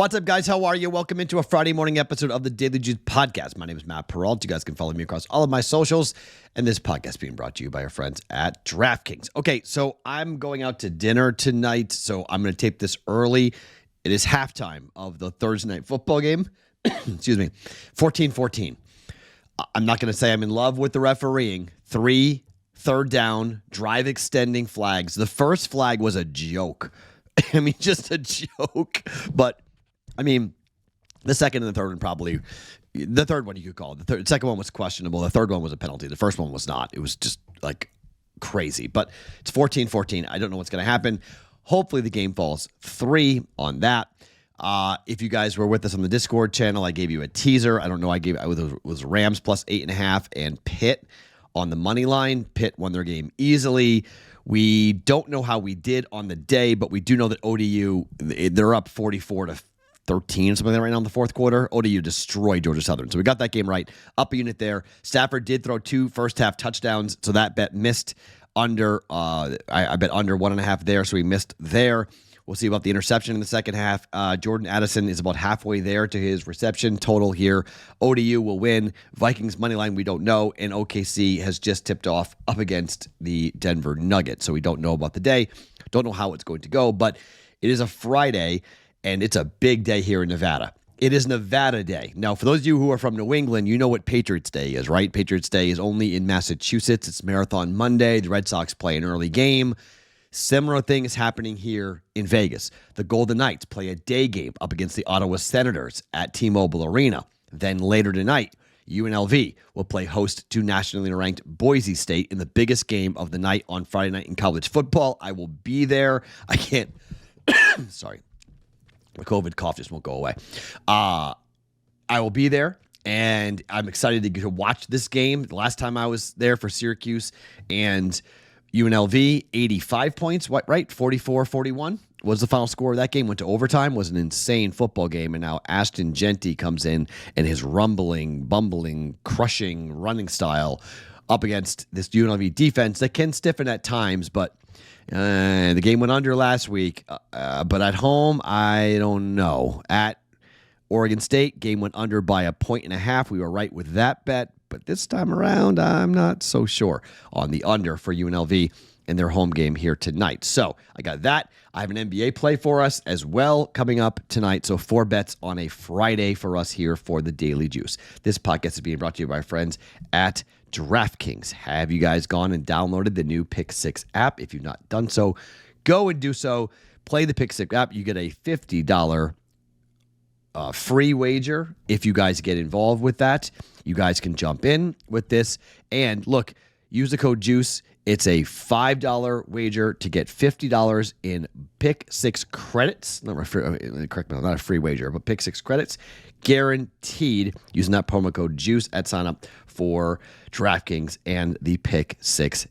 What's up, guys? How are you? Welcome into a Friday morning episode of the Daily Juice Podcast. My name is Matt Perrault. You guys can follow me across all of my socials, and this podcast being brought to you by our friends at Draftkings. Okay, so I'm going out to dinner tonight, so I'm going to tape this early. It is halftime of the Thursday night football game. Excuse me, 14-14. I'm not going to say I'm in love with the refereeing. 3 third down, drive extending flags. The first flag was a joke. I mean, just a joke, but I mean, the second and the third one probably, the third one you could call it. The second one was questionable. The third one was a penalty. The first one was not. It was just like crazy. But it's 14-14. I don't know what's going to happen. Hopefully the game falls 3 on that. If you guys were with us on the Discord channel, I gave you a teaser. I don't know. It was Rams plus 8.5 and Pitt on the money line. Pitt won their game easily. We don't know how we did on the day, but we do know that ODU, they're up 44-13 or something like that right now in the fourth quarter. ODU destroyed Georgia Southern. So we got that game right. Up a unit there. Stafford did throw 2 first-half touchdowns, so that bet missed under. I bet under 1.5 there, so we missed there. We'll see about the interception in the second half. Jordan Addison is about halfway there to his reception total here. ODU will win. Vikings money line, we don't know. And OKC has just tipped off up against the Denver Nuggets. So we don't know about the day. Don't know how it's going to go. But it is a Friday, and it's a big day here in Nevada. It is Nevada Day. Now, for those of you who are from New England, you know what Patriots Day is, right? Patriots Day is only in Massachusetts. It's Marathon Monday. The Red Sox play an early game. Similar thing is happening here in Vegas. The Golden Knights play a day game up against the Ottawa Senators at T-Mobile Arena. Then later tonight, UNLV will play host to nationally ranked Boise State in the biggest game of the night on Friday night in college football. I will be there. I can't... Sorry. The COVID cough just won't go away. I will be there, and I'm excited to watch this game. The last time I was there for Syracuse and UNLV, 85 points, right? 44-41 was the final score of that game. Went to overtime, was an insane football game, and now Ashton Genty comes in and his rumbling, bumbling, crushing running style up against this UNLV defense that can stiffen at times, but the game went under last week. But at home, I don't know. At Oregon State, game went under by 1.5. We were right with that bet. But this time around, I'm not so sure on the under for UNLV in their home game here tonight. So I got that. I have an NBA play for us as well coming up tonight. So 4 bets on a Friday for us here for the Daily Juice. This podcast is being brought to you by our friends at Draftkings. Have you guys gone and downloaded the new Pick 6 app? If you've not done so, go and do so. Play the Pick 6 app. You get a $50 free wager if you guys get involved with that. You guys can jump in with this. And look, use the code JUICE. It's a $5 wager to get $50 in Pick 6 credits. Correct me, not a free wager, but Pick 6 credits guaranteed using that promo code JUICE at sign up for DraftKings and the Pick 6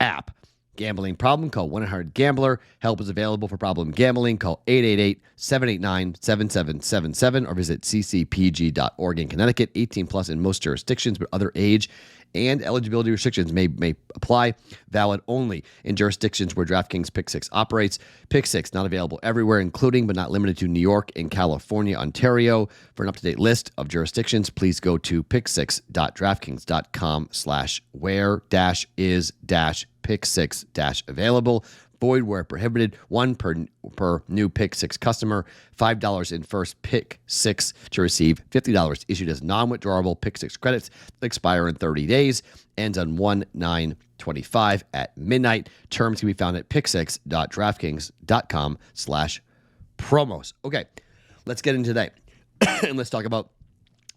app. Gambling problem? Call 1-800-GAMBLER. Help is available for problem gambling. Call 888-789-7777 or visit ccpg.org in Connecticut. 18 plus in most jurisdictions, but other age and eligibility restrictions may apply. Valid only in jurisdictions where DraftKings Pick 6 operates. Pick 6 not available everywhere, including but not limited to New York and California, Ontario. For an up-to-date list of jurisdictions, please go to pick6.draftkings.com/where-is-pick6-available. Void where prohibited. 1 per new Pick 6 customer. $5 in first Pick 6 to receive $50 issued as non-withdrawable Pick 6 credits that expire in 30 days. Ends on 1/9/25 at midnight. Terms can be found at pick6.draftkings.com/promos. Okay, let's get into today. And let's talk about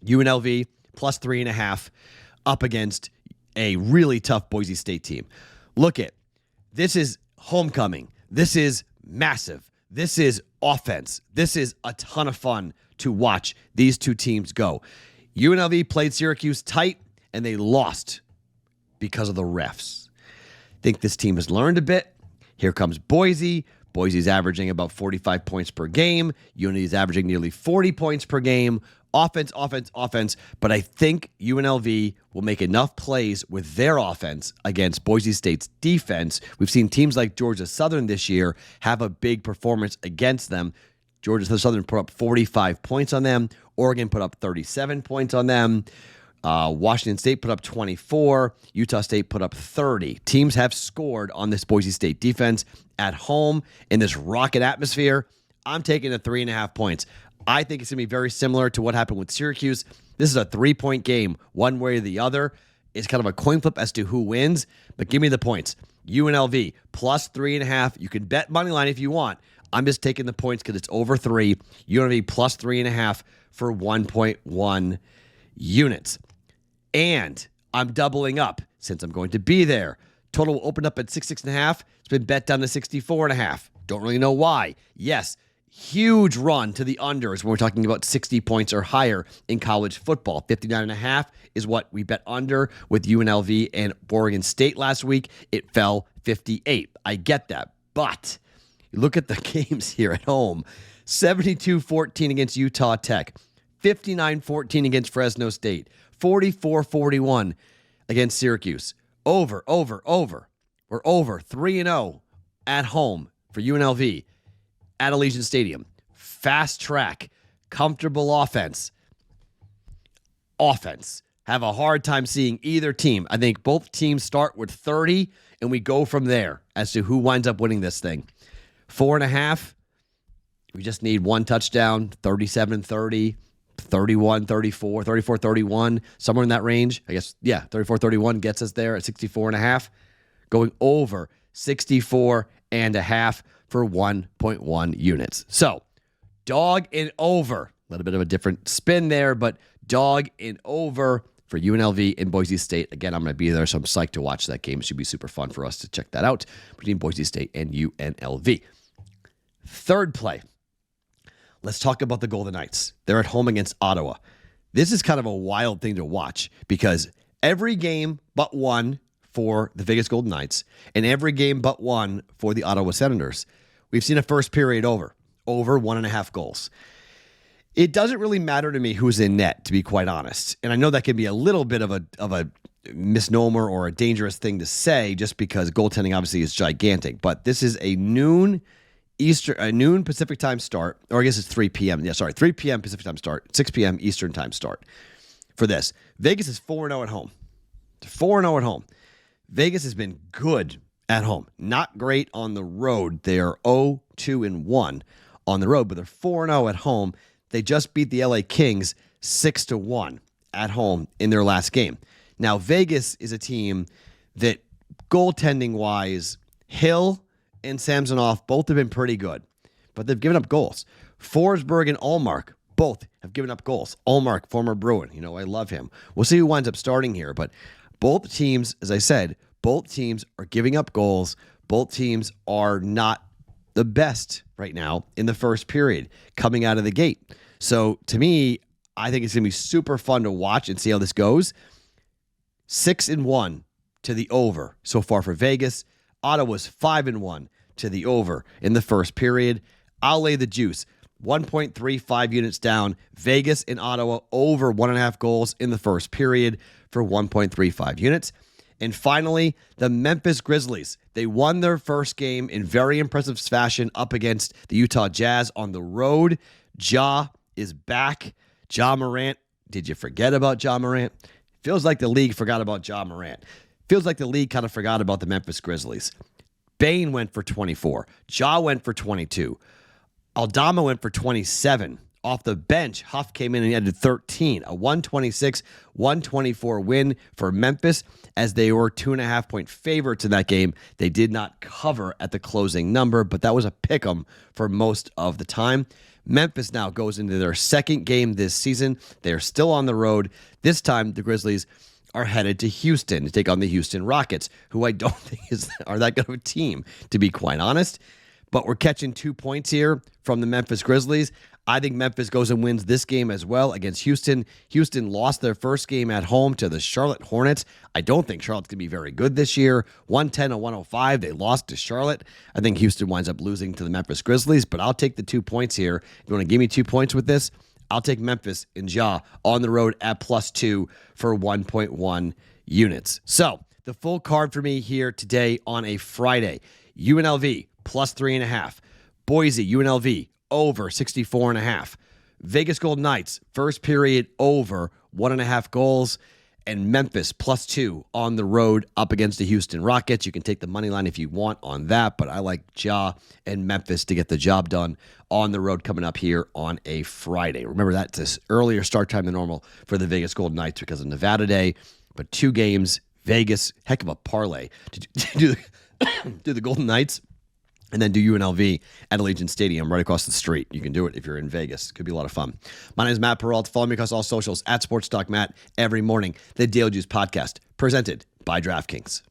UNLV plus 3.5 up against a really tough Boise State team. Look at this is homecoming. This is massive. This is offense. This is a ton of fun to watch these two teams go. UNLV played Syracuse tight, and they lost because of the refs. I think this team has learned a bit. Here comes Boise. Boise's averaging about 45 points per game. UNLV is averaging nearly 40 points per game. Offense, but I think UNLV will make enough plays with their offense against Boise State's defense. We've seen teams like Georgia Southern this year have a big performance against them. Georgia Southern put up 45 points on them. Oregon put up 37 points on them. Washington State put up 24. Utah State put up 30. Teams have scored on this Boise State defense at home in this rocket atmosphere. I'm taking the 3.5 points. I think it's going to be very similar to what happened with Syracuse. This is a 3-point game, one way or the other. It's kind of a coin flip as to who wins, but give me the points. UNLV plus 3.5. You can bet money line if you want. I'm just taking the points because it's over 3. UNLV plus 3.5 for 1.1 units. And I'm doubling up since I'm going to be there. Total will open up at 66.5. It's been bet down to 64.5. Don't really know why. Yes, huge run to the unders when we're talking about 60 points or higher in college football. 59.5 is what we bet under with UNLV and Oregon State last week. It fell 58. I get that. But you look at the games here at home. 72-14 against Utah Tech. 59-14 against Fresno State. 44-41 against Syracuse. Over. We're over 3-0 at home for UNLV at Allegiant Stadium. Fast track, comfortable offense. Have a hard time seeing either team. I think both teams start with 30, and we go from there as to who winds up winning this thing. 4.5, we just need one touchdown, 37-30. 31-34, 34-31, somewhere in that range. I guess, 34-31 gets us there at 64.5. Going over 64.5 for 1.1 units. So, dog and over. A little bit of a different spin there, but dog and over for UNLV and Boise State. Again, I'm going to be there, so I'm psyched to watch that game. It should be super fun for us to check that out between Boise State and UNLV. Third play. Let's talk about the Golden Knights. They're at home against Ottawa. This is kind of a wild thing to watch because every game but one for the Vegas Golden Knights and every game but one for the Ottawa Senators, we've seen a first period over 1.5 goals. It doesn't really matter to me who's in net, to be quite honest. And I know that can be a little bit of a misnomer or a dangerous thing to say just because goaltending obviously is gigantic. But this is a noon Pacific time start, or I guess it's 3 p.m. 3 p.m. Pacific time start, 6 p.m. Eastern time start for this. Vegas is 4-0 at home. 4-0 at home. Vegas has been good at home. Not great on the road. They are 0-2-1 on the road, but they're 4-0 at home. They just beat the LA Kings 6-1 at home in their last game. Now, Vegas is a team that goaltending-wise, Hill and Samsonov both have been pretty good, but they've given up goals. Forsberg and Ullmark both have given up goals. Ullmark, former Bruin, I love him. We'll see who winds up starting here, but both teams, as I said, both teams are giving up goals. Both teams are not the best right now in the first period coming out of the gate. So to me, I think it's going to be super fun to watch and see how this goes. 6-1 to the over so far for Vegas. Ottawa's 5-1 to the over in the first period. I'll lay the juice. 1.35 units down. Vegas and Ottawa over 1.5 goals in the first period for 1.35 units. And finally, the Memphis Grizzlies. They won their first game in very impressive fashion up against the Utah Jazz on the road. Ja is back. Ja Morant. Did you forget about Ja Morant? Feels like the league forgot about Ja Morant. Feels like the league kind of forgot about the Memphis Grizzlies. Bane went for 24. Ja went for 22. Aldama went for 27. Off the bench, Huff came in and he added 13. A 126-124 win for Memphis as they were 2.5-point favorites in that game. They did not cover at the closing number, but that was a pick 'em for most of the time. Memphis now goes into their second game this season. They're still on the road. This time, the Grizzlies are headed to Houston to take on the Houston Rockets, who I don't think are that good of a team, to be quite honest. But we're catching 2 points here from the Memphis Grizzlies. I think Memphis goes and wins this game as well against Houston. Houston lost their first game at home to the Charlotte Hornets. I don't think Charlotte's going to be very good this year. 110-105. They lost to Charlotte. I think Houston winds up losing to the Memphis Grizzlies, but I'll take the 2 points here. If you want to give me 2 points with this, I'll take Memphis and Ja on the road at +2 for 1.1 units. So the full card for me here today on a Friday. UNLV +3.5. Boise, UNLV over 64.5. Vegas Golden Knights, first period over 1.5 goals. And Memphis +2 on the road up against the Houston Rockets. You can take the money line if you want on that, but I like Ja and Memphis to get the job done on the road coming up here on a Friday. Remember, that's this earlier start time than normal for the Vegas Golden Knights because of Nevada Day, but 2 games, Vegas, heck of a parlay to do the Golden Knights. And then do UNLV at Allegiant Stadium right across the street. You can do it if you're in Vegas. Could be a lot of fun. My name is Matt Perrault. Follow me across all socials at Sports Talk Matt every morning. The Daily Juice Podcast, presented by DraftKings.